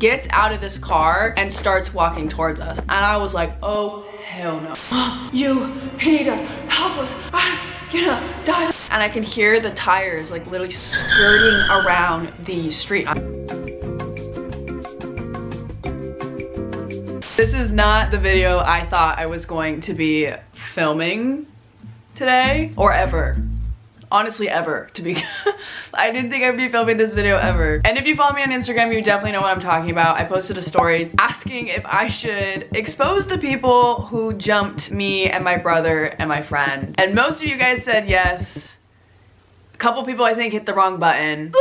gets out of this car and starts walking towards us. And I was like, oh, hell no. You need to help us. I'm gonna die. And I can hear the tires like literally skirting around the street. This is not the video I thought I was going to be filming today, or ever. Honestly, ever, to be I didn't think I'd be filming this video ever. And if you follow me on Instagram, you definitely know what I'm talking about. I posted a story asking if I should expose the people who jumped me and my brother and my friend. And most of you guys said yes. A couple people I think hit the wrong button.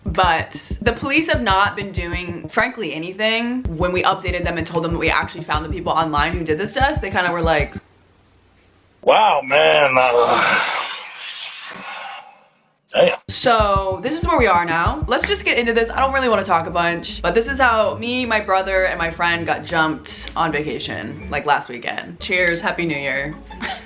But the police have not been doing, frankly, anything. When we updated them and told them that we actually found the people online who did this to us, they kind of were like, wow, man. Damn. So this is where we are now. Let's just get into this. I don't really want to talk a bunch, but this is how me, my brother, and my friend got jumped on vacation, like last weekend. Cheers, Happy New Year.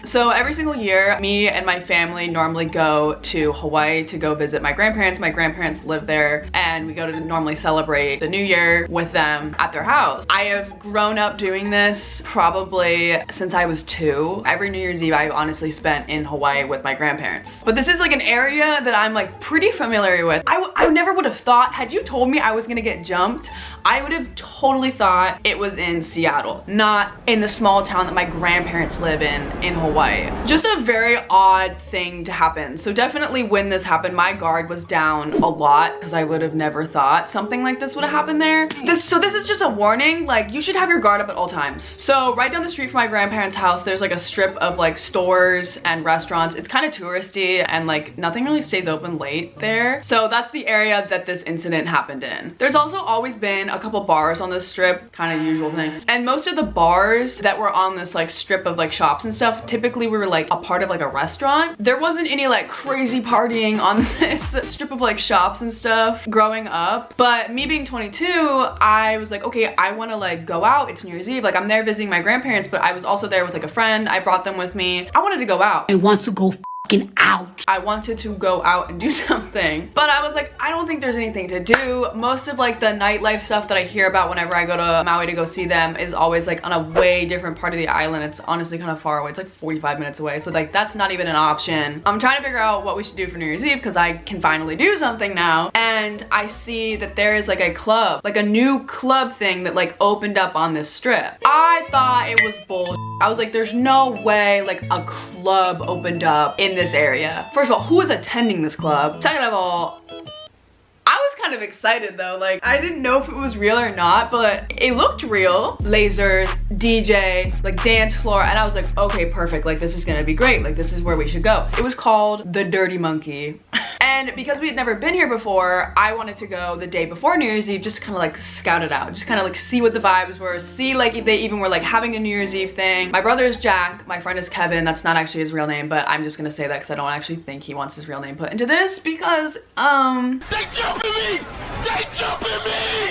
So every single year, me and my family normally go to Hawaii to go visit my grandparents. My grandparents live there, and we go to normally celebrate the New Year with them at their house. I have grown up doing this probably since I was 2. Every New Year's Eve I've honestly spent in Hawaii with my grandparents. But this is like an area that I'm like pretty familiar with. I never would have thought, had you told me I was gonna get jumped, I would have totally thought it was in Seattle, not in the small town that my grandparents live in Hawaii. Just a very odd thing to happen. So definitely when this happened, my guard was down a lot because I would have never thought something like this would have happened there. So this is just a warning, like you should have your guard up at all times. So right down the street from my grandparents' house, there's like a strip of like stores and restaurants. It's kind of touristy and like nothing really stays open late there. So that's the area that this incident happened in. There's also always been a couple bars on this strip, kind of usual thing. And most of the bars that were on this like strip of like shops and stuff, typically we were like a part of like a restaurant. There wasn't any like crazy partying on this strip of like shops and stuff growing up. But me being 22, I was like, okay, I want to like go out. It's New Year's Eve. Like I'm there visiting my grandparents, but I was also there with like a friend. I brought them with me. I wanted to go out. I want to go out. I wanted to go out and do something, but I was like, I don't think there's anything to do. Most of like the nightlife stuff that I hear about whenever I go to Maui to go see them is always like on a way different part of the island. It's honestly kind of far away. It's like 45 minutes away. So like that's not even an option. I'm trying to figure out what we should do for New Year's Eve because I can finally do something now. And I see that there is like a club, like a new club thing that like opened up on this strip. I thought it was bullshit. I was like, there's no way like a club opened up in this area. First of all, who is attending this club? Second of all, I was kind of excited though. Like I didn't know if it was real or not, but it looked real. Lasers, DJ, like dance floor, and I was like, okay, perfect. Like this is gonna be great. Like this is where we should go. It was called the Dirty Monkey. And because we had never been here before, I wanted to go the day before New Year's Eve, just kind of like scout it out, just kind of like see what the vibes were, see like if they even were like having a New Year's Eve thing. My brother is Jack, my friend is Kevin. That's not actually his real name, but I'm just gonna say that because I don't actually think he wants his real name put into this because they jumping me! They jumping me!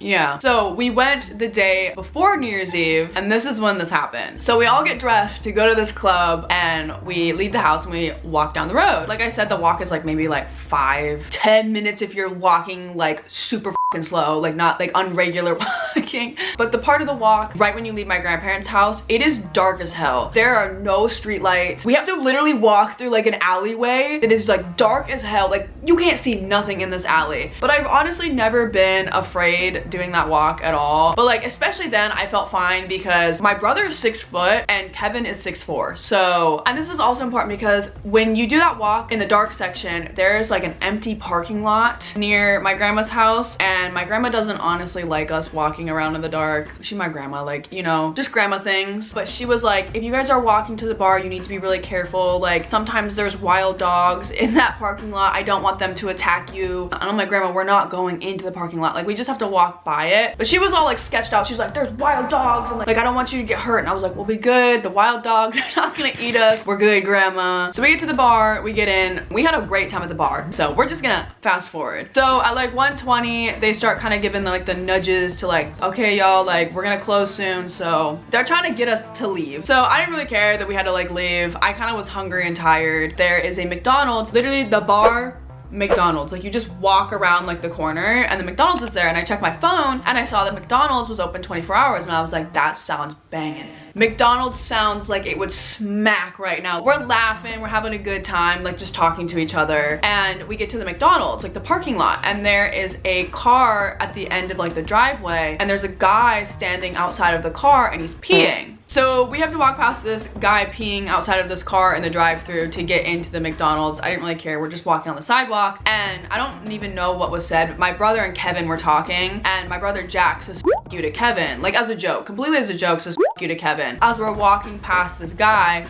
Yeah, so we went the day before New Year's Eve, and this is when this happened. So we all get dressed to go to this club, and we leave the house and we walk down the road. Like I said, the walk is like maybe like 5-10 minutes if you're walking like super fucking slow, like not like unregular walking. But the part of the walk, right when you leave my grandparents' house, it is dark as hell. There are no street lights. We have to literally walk through like an alleyway that is like dark as hell. Like you can't see nothing in this alley. But I've honestly never been afraid doing that walk at all. But like especially then I felt fine because my brother is 6 foot and Kevin is 6'4". So, and this is also important because when you do that walk in the dark section, there's like an empty parking lot near my grandma's house, and my grandma doesn't honestly like us walking around in the dark. She's my grandma, like, you know, just grandma things. But she was like, if you guys are walking to the bar, you need to be really careful. Like sometimes there's wild dogs in that parking lot. I don't want them to attack you. And I'm like, grandma, we're not going into the parking lot. Like we just have to walk by it. But she was all like sketched out. She's like, there's wild dogs, and like I don't want you to get hurt. And I was like, we'll be good. The wild dogs are not gonna eat us. We're good, grandma. So we get to the bar, we get in. We had a great time at the bar. So we're just gonna fast forward. So at like 1:20, they start kind of giving like the nudges to like, okay, y'all, like we're gonna close soon. So they're trying to get us to leave. So I didn't really care that we had to like leave. I kind of was hungry and tired. There is a McDonald's, literally the bar, McDonald's. Like you just walk around like the corner and the McDonald's is there, and I checked my phone and I saw that McDonald's was open 24 hours and I was like, that sounds banging. McDonald's sounds like it would smack right now. We're laughing, we're having a good time, like just talking to each other, and we get to the McDonald's, like the parking lot, and there is a car at the end of like the driveway, and there's a guy standing outside of the car and he's peeing. So we have to walk past this guy peeing outside of this car in the drive-thru to get into the McDonald's. I didn't really care. We're just walking on the sidewalk and I don't even know what was said. My brother and Kevin were talking and my brother Jack says "F you" to Kevin, like as a joke, completely as a joke, says "F you" to Kevin. As we're walking past this guy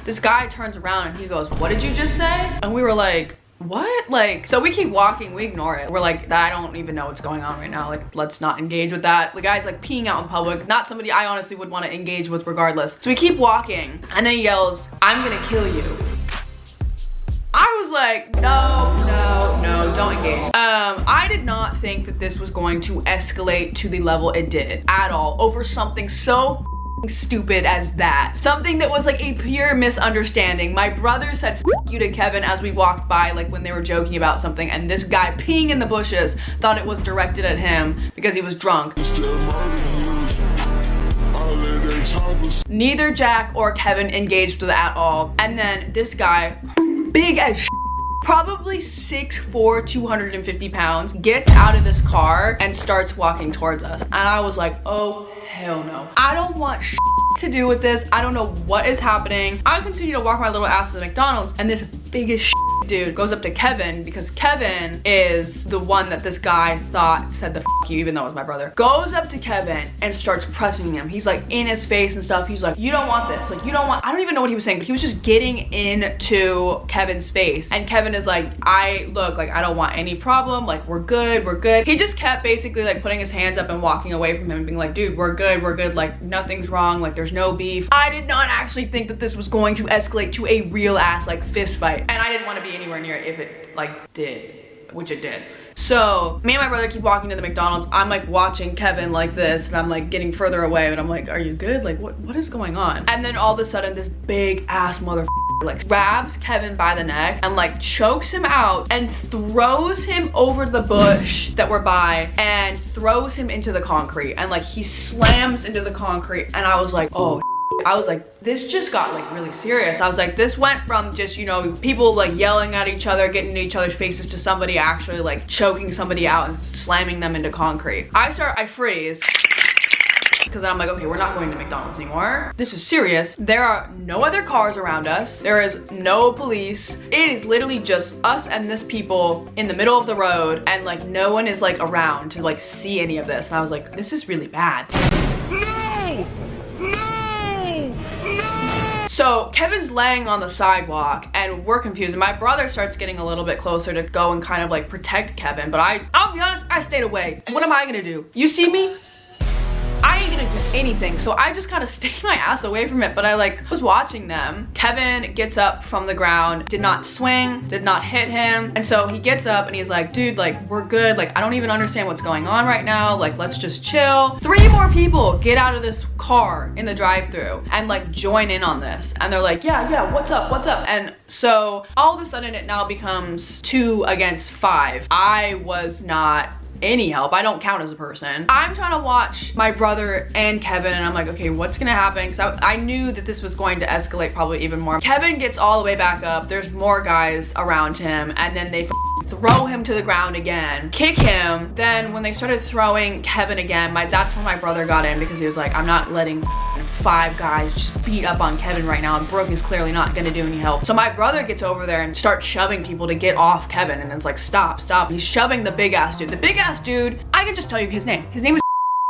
turns around and he goes, "What did you just say?" And we were like, what? Like, so we keep walking, we ignore it. We're like, I don't even know what's going on right now. Like, let's not engage with that. The guy's like peeing out in public, not somebody I honestly would want to engage with regardless. So we keep walking and then he yells, "I'm gonna kill you." I was like, no, don't engage. I did not think that this was going to escalate to the level it did at all over something so stupid as that. Something that was like a pure misunderstanding. My brother said "F you" to Kevin as we walked by, like when they were joking about something, and this guy peeing in the bushes thought it was directed at him because he was drunk. Neither Jack or Kevin engaged with it at all. And then this guy, big as shit, probably 6'4", 250 pounds, gets out of this car and starts walking towards us. And I was like, oh hell no. I don't want shit to do with this. I don't know what is happening. I continue to walk my little ass to the McDonald's and this biggest shit dude goes up to Kevin, because Kevin is the one that this guy thought said the "F you," even though it was my brother. Goes up to Kevin and starts pressing him. He's like in his face and stuff. He's like, "You don't want this. Like, you don't want," I don't even know what he was saying, but he was just getting into Kevin's face. And Kevin is like, I don't want any problem. Like, we're good, we're good. He just kept basically like putting his hands up and walking away from him and being like, dude, we're good, we're good. Like, nothing's wrong. Like, there's no beef. I did not actually think that this was going to escalate to a real ass like fist fight. And I didn't want to be anywhere near it if it like did, which it did. So me and my brother keep walking to the McDonald's. I'm like watching Kevin like this and I'm like getting further away and I'm like, are you good? Like what is going on? And then all of a sudden this big ass motherfucker like grabs Kevin by the neck and like chokes him out and throws him over the bush that we're by and throws him into the concrete, and like he slams into the concrete. And I was like, oh, I was like, this just got like really serious. I was like, this went from just, you know, people like yelling at each other, getting in each other's faces, to somebody actually like choking somebody out and slamming them into concrete. I freeze, because I'm like, okay, we're not going to McDonald's anymore. This is serious. There are no other cars around us. There is no police. It is literally just us and this people in the middle of the road, and like no one is like around to like see any of this. And I was like, this is really bad. No! No! So Kevin's laying on the sidewalk and we're confused, and my brother starts getting a little bit closer to go and kind of like protect Kevin, but I'll be honest, I stayed away. What am I gonna do? You see me? I ain't gonna do anything. So I just kind of stayed my ass away from it, but I like was watching them. Kevin gets up from the ground, did not swing, did not hit him. And so he gets up and he's like, dude, like we're good. Like I don't even understand what's going on right now. Like let's just chill. 3 more people get out of this car in the drive-thru and like join in on this. And they're like, yeah, what's up, what's up? And so all of a sudden it now becomes 2 against 5. I was not any help. I don't count as a person. I'm trying to watch my brother and Kevin, and I'm like, okay, what's gonna happen? Because I knew that this was going to escalate probably even more. Kevin gets all the way back up. There's more guys around him, and then they throw him to the ground again, kick him. Then when they started throwing Kevin again, that's when my brother got in, because he was like, I'm not letting 5 guys just beat up on Kevin right now, and Brooke is clearly not gonna do any help. So my brother gets over there and starts shoving people to get off Kevin, and it's like, stop. He's shoving the big ass dude. The big ass dude, I can just tell you his name. His name is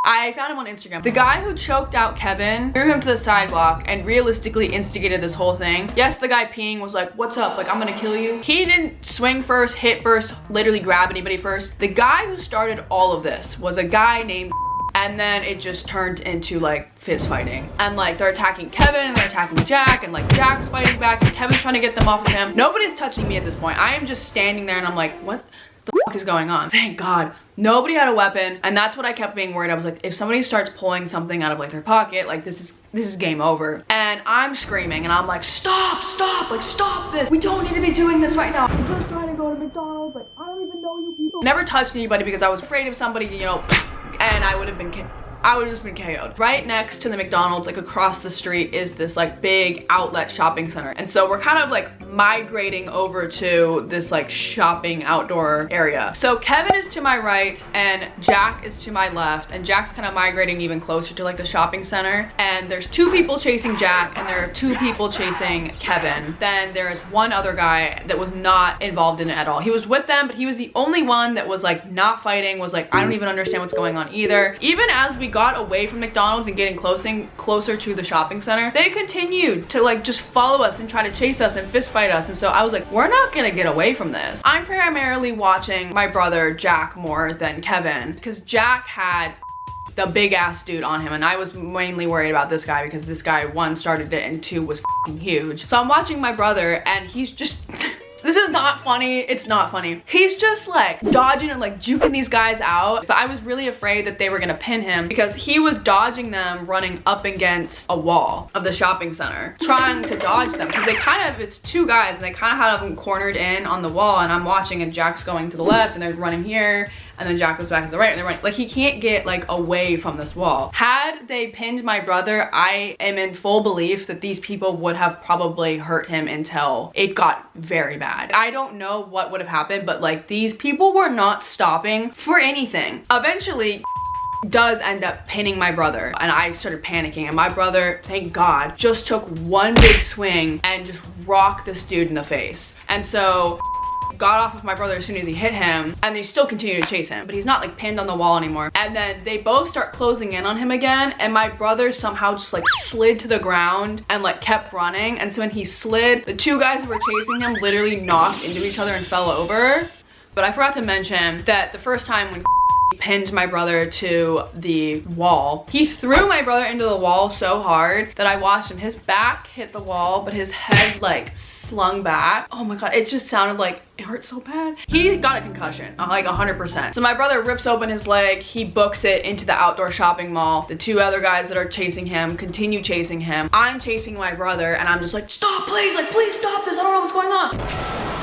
I found him on Instagram. The guy who choked out Kevin threw him to the sidewalk and realistically instigated this whole thing. Yes, the guy peeing was like, what's up? Like, I'm gonna kill you. He didn't swing first, hit first, literally grab anybody first. The guy who started all of this was a guy named, and then it just turned into like fist fighting. And like they're attacking Kevin and they're attacking Jack, and like Jack's fighting back and Kevin's trying to get them off of him. Nobody's touching me at this point. I am just standing there and I'm like, what the fuck is going on? Thank God. Nobody had a weapon, and that's what I kept being worried. I was like, if somebody starts pulling something out of like their pocket, like this is game over. And I'm screaming and I'm like, stop, like stop this. We don't need to be doing this right now. I'm just trying to go to McDonald's. Like I don't even Never touched anybody because I was afraid of somebody, you know, and I would have just been KO'd. Right next to the McDonald's, like across the street, is this like big outlet shopping center. And so we're kind of like migrating over to this like shopping outdoor area. So Kevin is to my right and Jack is to my left, and Jack's kind of migrating even closer to like the shopping center. And there's 2 people chasing Jack and there are 2 people chasing Kevin. Then there's one other guy that was not involved in it at all. He was with them, but he was the only one that was like not fighting, was like, I don't even understand what's going on either. Even as we got away from McDonald's and getting closer to the shopping center, they continued to like just follow us and try to chase us and fist fight us. And so I was like, we're not gonna get away from this. I'm primarily watching my brother Jack more than Kevin, because Jack had the big ass dude on him, and I was mainly worried about this guy because this guy, 1, started it, and 2, was f***ing huge. So I'm watching my brother and he's just this is not funny. It's not funny. He's just like dodging and like juking these guys out. But I was really afraid that they were gonna pin him because he was dodging them running up against a wall of the shopping center, trying to dodge them. Because they kind of, it's 2 guys and they kind of have them cornered in on the wall, and I'm watching and Jack's going to the left and they're running here. And then Jack goes back to the right and they're running. Like, he can't get like away from this wall. Had they pinned my brother, I am in full belief that these people would have probably hurt him until it got very bad. I don't know what would have happened, but like these people were not stopping for anything. Eventually, does end up pinning my brother, and I started panicking, and my brother, thank God, just took one big swing and just rocked this dude in the face. And so got off of my brother as soon as he hit him, and they still continue to chase him, but he's not like pinned on the wall anymore. And then they both start closing in on him again, and my brother somehow just like slid to the ground and like kept running. And so when he slid, the 2 guys who were chasing him literally knocked into each other and fell over. But I forgot to mention that the first time when pinned my brother to the wall, he threw my brother into the wall so hard that I watched him. His back hit the wall, but his head like slung back. Oh my God, it just sounded like it hurt so bad. He got a concussion, like 100%. So my brother rips open his leg, he books it into the outdoor shopping mall. The 2 other guys that are chasing him continue chasing him. I'm chasing my brother and I'm just like, stop, please, like, please stop this, I don't know what's going on.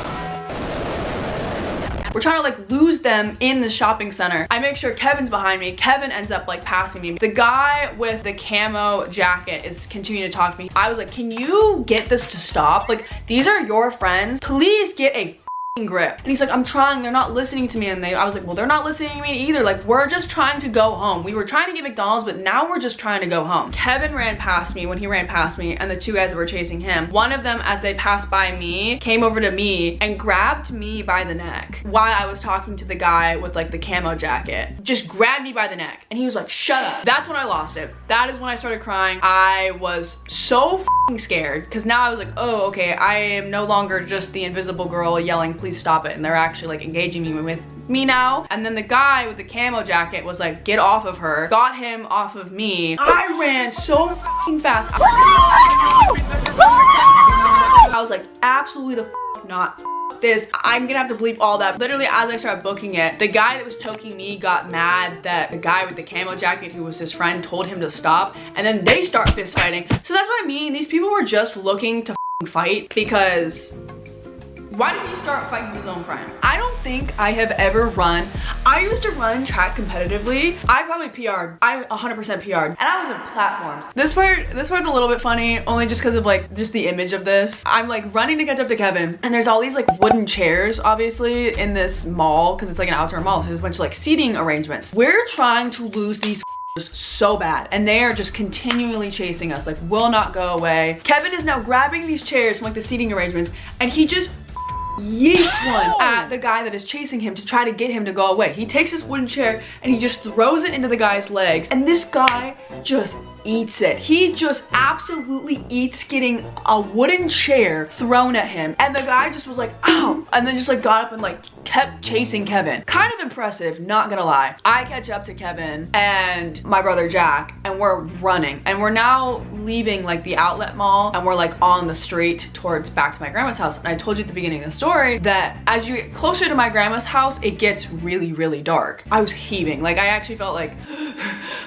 We're trying to like lose them in the shopping center. I make sure Kevin's behind me. Kevin ends up like passing me. The guy with the camo jacket is continuing to talk to me. I was like, can you get this to stop? Like, these are your friends. Please get a grip. And he's like, I'm trying, they're not listening to me. And I was like, well, they're not listening to me either. Like, we're just trying to go home. We were trying to get McDonald's, but now we're just trying to go home. Kevin ran past me when he ran past me, and the 2 guys that were chasing him, one of them, as they passed by me, came over to me and grabbed me by the neck while I was talking to the guy with like the camo jacket. Just grabbed me by the neck and he was like, shut up. That's when I lost it. That is when I started crying. I was so scared because now I was like, oh, okay, I am no longer just the invisible girl yelling, please stop it, and they're actually like engaging me with me now. And then the guy with the camo jacket was like, get off of her, got him off of me. I ran so fast. I was like, absolutely the not this. I'm gonna have to bleep all that. Literally, as I started booking it, the guy that was choking me got mad that the guy with the camo jacket, who was his friend, told him to stop, and then they start fist fighting. So that's what I mean. These people were just looking to fight, because why did he start fighting his own friend? I don't think I have ever run. I used to run track competitively. I probably PR'd. I 100% PR'd. And I was in platforms. This part's a little bit funny, only just because of like, just the image of this. I'm like running to catch up to Kevin, and there's all these like wooden chairs, obviously, in this mall, because it's like an outdoor mall. So there's a bunch of like seating arrangements. We're trying to lose these so bad, and they are just continually chasing us, like will not go away. Kevin is now grabbing these chairs from like the seating arrangements, and he just yeets one at the guy that is chasing him to try to get him to go away. He takes this wooden chair and he just throws it into the guy's legs, and this guy just eats it. He just absolutely eats getting a wooden chair thrown at him, and the guy just was like, ow, and then just like got up and like kept chasing Kevin. Kind of impressive, not gonna lie. I catch up to Kevin and my brother Jack, and we're running, and we're now leaving like the outlet mall, and we're like on the street towards back to my grandma's house. And I told you at the beginning of the story that as you get closer to my grandma's house, it gets really, really dark. I was heaving. Like, I actually felt like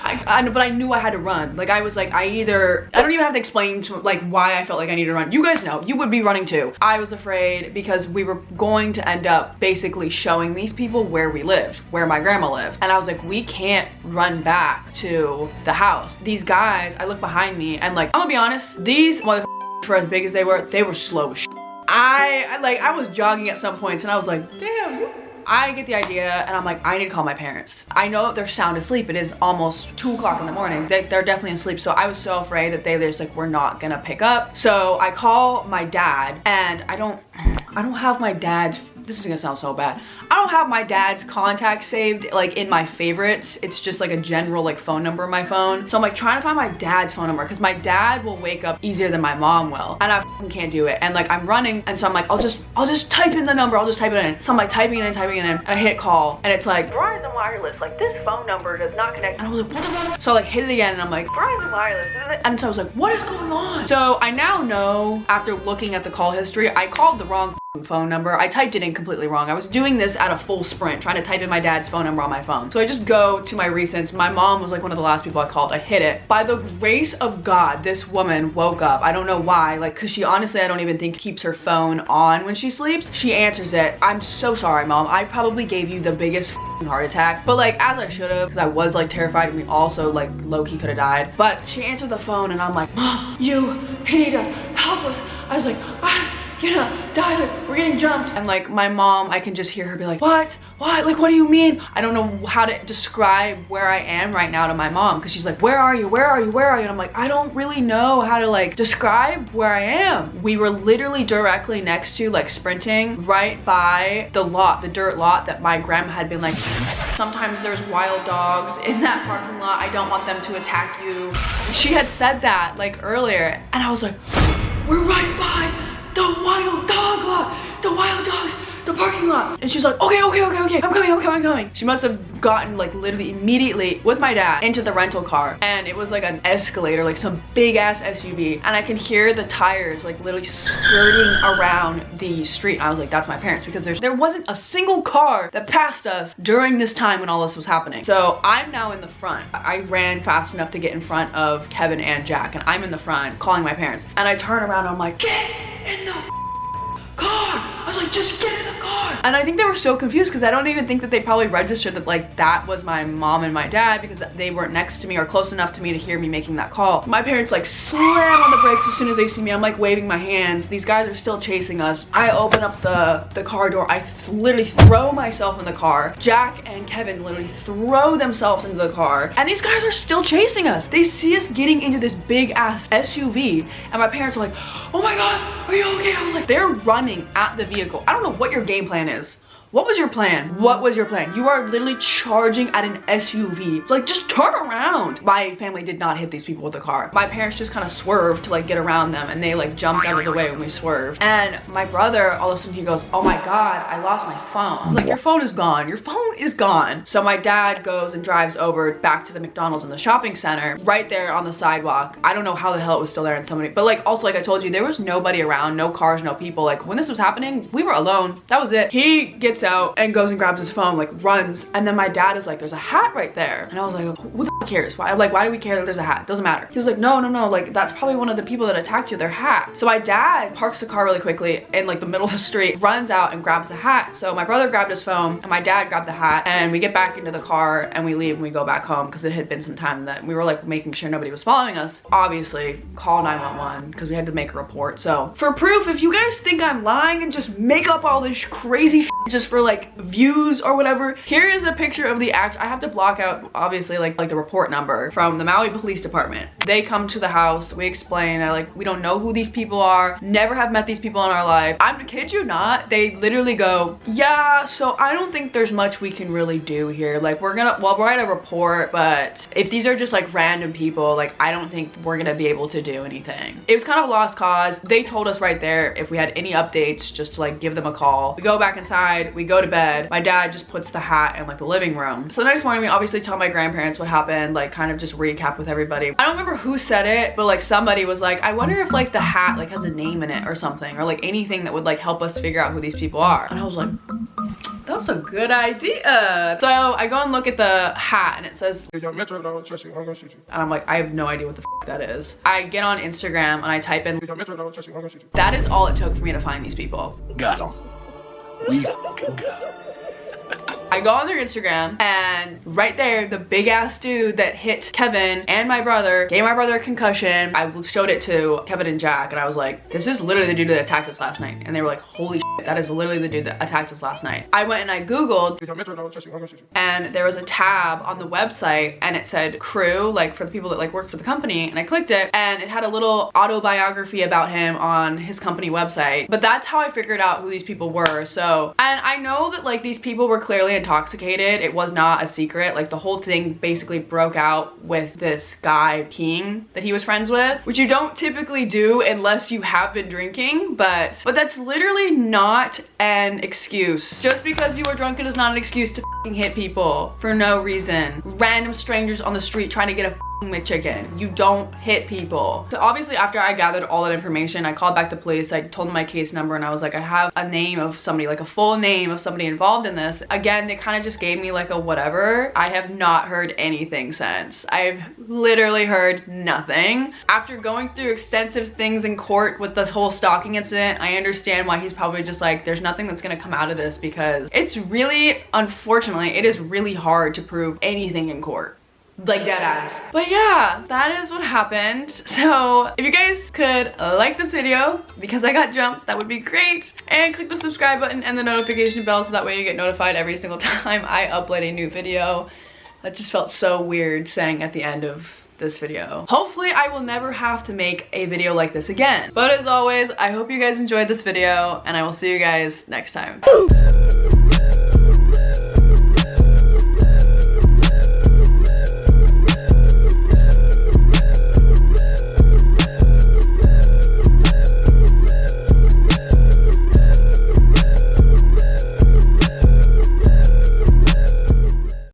but I knew I had to run. Like, Like I was like, I don't even have to explain to like why I felt like I needed to run. You guys know, you would be running too. I was afraid because we were going to end up basically showing these people where we lived, where my grandma lived. And I was like, we can't run back to the house. These guys, I look behind me and like, I'm gonna be honest, these motherfuckers, for as big as they were slow as shit. I was jogging at some points and I was like, damn. I get the idea and I'm like, I need to call my parents. I know they're sound asleep. It is almost 2 o'clock in the morning. They're definitely asleep. So I was so afraid that they're just like, we're not gonna pick up. So I call my dad and I don't have my dad's, this is gonna sound so bad. I don't have my dad's contact saved like in my favorites. It's just like a general like phone number on my phone. So I'm like trying to find my dad's phone number because my dad will wake up easier than my mom will. And I can't do it. And like I'm running and so I'm like, I'll just type in the number. I'll just type it in. So I'm like typing it in. And I hit call and it's like, Verizon Wireless, like this phone number does not connect. And I was like, what the fuck? So I like hit it again and I'm like, Verizon Wireless. And so I was like, what is going on? So I now know after looking at the call history, I called the wrong phone number. I typed it in completely wrong. I was doing this at a full sprint, trying to type in my dad's phone number on my phone. So I just go to my recents. My mom was like one of the last people I called. I hit it. By the grace of God, this woman woke up. I don't know why, like, cause she honestly, I don't even think keeps her phone on when she sleeps. She answers it. I'm so sorry, Mom. I probably gave you the biggest heart attack, but like as I should have, because I was like terrified and we also like low-key could have died. But she answered the phone and I'm like, Mom, you need to help us. I was like, you know, die, we're getting jumped. And like my mom, I can just hear her be like, what? Like, what do you mean? I don't know how to describe where I am right now to my mom because she's like, where are you? Where are you? Where are you? And I'm like, I don't really know how to like describe where I am. We were literally directly next to, like, sprinting right by the lot, the dirt lot that my grandma had been like, sometimes there's wild dogs in that parking lot. I don't want them to attack you. She had said that like earlier and I was like, we're right by the wild dog lot, the wild dogs, the parking lot. And she's like, okay, I'm coming. She must have gotten like literally immediately with my dad into the rental car and it was like an escalator, like some big ass SUV, and I can hear the tires like literally skirting around the street. I was like, that's my parents, because there wasn't a single car that passed us during this time when all this was happening. So I'm now in the front. I ran fast enough to get in front of Kevin and Jack and I'm in the front calling my parents and I turn around and I'm like, get in the car. I was like, just get in the car. And I think they were so confused because I don't even think that they probably registered that like that was my mom and my dad because they weren't next to me or close enough to me to hear me making that call. My parents like slam on the brakes as soon as they see me. I'm like waving my hands. These guys are still chasing us. I open up the car door. I literally throw myself in the car. Jack and Kevin literally throw themselves into the car and these guys are still chasing us. They see us getting into this big ass SUV and my parents are like, oh my God, are you okay? I was like, they're running at the vehicle. I don't know what your game plan is. What was your plan? What was your plan? You are literally charging at an SUV. Like, just turn around. My family did not hit these people with the car. My parents just kind of swerved to like get around them and they like jumped out of the way when we swerved. And my brother, all of a sudden he goes, oh my God, I lost my phone. I was like, your phone is gone. Your phone is gone. So my dad goes and drives over back to the McDonald's in the shopping center, right there on the sidewalk. I don't know how the hell it was still there and somebody, but like also like I told you, there was nobody around, no cars, no people. Like when this was happening, we were alone. That was it. He gets out and goes and grabs his phone, like runs, and then my dad is like, there's a hat right there. And I was like, who the f cares? Why do we care that there's a hat? Doesn't matter. He was like, no, like that's probably one of the people that attacked you, their hat. So my dad parks the car really quickly in like the middle of the street, runs out and grabs the hat. So my brother grabbed his phone and my dad grabbed the hat and we get back into the car and we leave and we go back home because it had been some time that we were like making sure nobody was following us. Obviously call 911 because we had to make a report. So for proof, if you guys think I'm lying and just make up all this crazy shit just for like views or whatever, here is a picture of the act. I have to block out obviously like the report number from the Maui Police Department. They come to the house, we explain, we don't know who these people are, never have met these people in our life. I'm kid you not, they literally go, yeah, so I don't think there's much we can really do here. Like we'll write a report, but if these are just like random people, like I don't think we're gonna be able to do anything. It was kind of a lost cause. They told us right there if we had any updates just to like give them a call. We go back inside, we go to bed. My dad just puts the hat in like the living room. So the next morning we obviously tell my grandparents what happened, like kind of just recap with everybody. I don't remember who said it, but like somebody was like, I wonder if like the hat like has a name in it or something, or like anything that would like help us figure out who these people are. And I was like, That was a good idea. So I go and look at the hat and it says, Hey, young Metro, I don't trust you. I'm gonna shoot you. and I'm like, I have no idea what the f that is. I get on Instagram and I type in, Hey, young Metro, I don't trust you. I'm gonna shoot you. that is all it took for me to find these people. Got him. We fucking got him. I go on their Instagram and right there, the big ass dude that hit Kevin and my brother, gave my brother a concussion. I showed it to Kevin and Jack and I was like, this is literally the dude that attacked us last night. And they were like, holy shit, that is literally the dude that attacked us last night. I went and I Googled, Hey, young Metro, I don't trust you. I'm gonna shoot you. and there was a tab on the website and it said crew, like for the people that like worked for the company, and I clicked it and it had a little autobiography about him on his company website. But that's how I figured out who these people were. So, and I know that like these people were clearly intoxicated. It was not a secret. Like the whole thing basically broke out with this guy peeing that he was friends with, which you don't typically do unless you have been drinking, but that's literally not an excuse. Just because you are drunk, it is not an excuse to f***ing hit people for no reason. Random strangers on the street trying to get a f***ing McChicken. You don't hit people. So obviously after I gathered all that information, I called back the police. I told them my case number and I was like, I have a name of somebody, like a full name of somebody involved in this. Again, they kind of just gave me like a whatever. I have not heard anything since. I've literally heard nothing. After going through extensive things in court with this whole stalking incident, I understand why he's probably just like, there's nothing that's gonna come out of this, because it's really, unfortunately, it is really hard to prove anything in court. Like dead ass. But yeah, that is what happened. So if you guys could like this video because I got jumped, that would be great. And click the subscribe button and the notification bell so that way you get notified every single time I upload a new video. That just felt so weird saying at the end of this video. Hopefully I will never have to make a video like this again. But as always, I hope you guys enjoyed this video and I will see you guys next time.